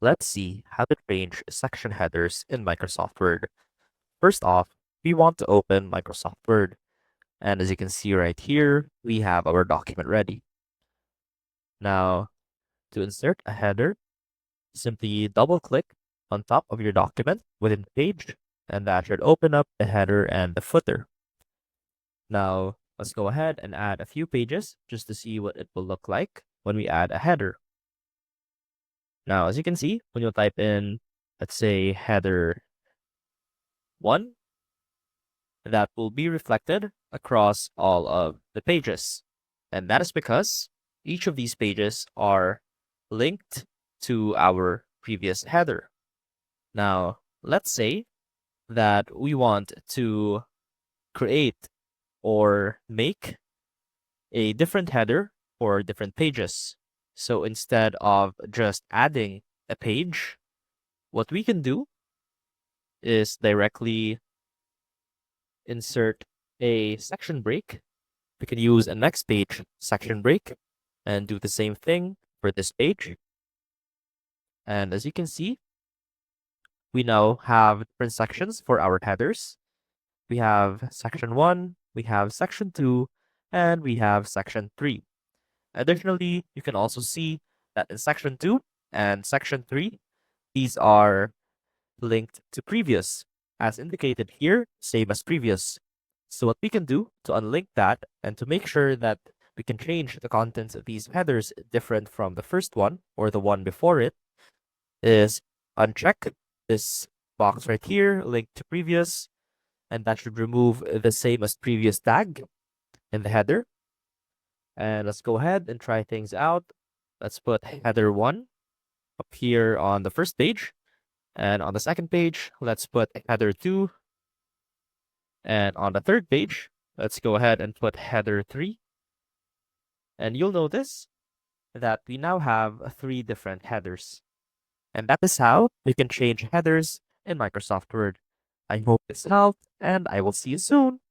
Let's see how to change section headers in Microsoft Word. First off, we want to open Microsoft Word. And as you can see right here, we have our document ready. Now, to insert a header, simply double click on top of your document within the page, and that should open up the header and the footer. Now, let's go ahead and add a few pages just to see what it will look like when we add a header. Now, as you can see, when you type in, let's say, header 1, that will be reflected across all of the pages. And that is because each of these pages are linked to our previous header. Now, let's say that we want to create or make a different header for different pages. So instead of just adding a page, what we can do is directly insert a section break. We can use a next page section break and do the same thing for this page. And as you can see, we now have different sections for our headers. We have section 1, we have section 2, and we have section 3. Additionally, you can also see that in section 2 and section 3, these are linked to previous, as indicated here, same as previous. So what we can do to unlink that and to make sure that we can change the contents of these headers different from the first one or the one before it is uncheck this box right here, linked to previous, and that should remove the same as previous tag in the header. And let's go ahead and try things out. Let's put header 1 up here on the first page. And on the second page, let's put header 2. And on the third page, let's go ahead and put header 3. And you'll notice that we now have 3 different headers. And that is how we can change headers in Microsoft Word. I hope this helped, and I will see you soon.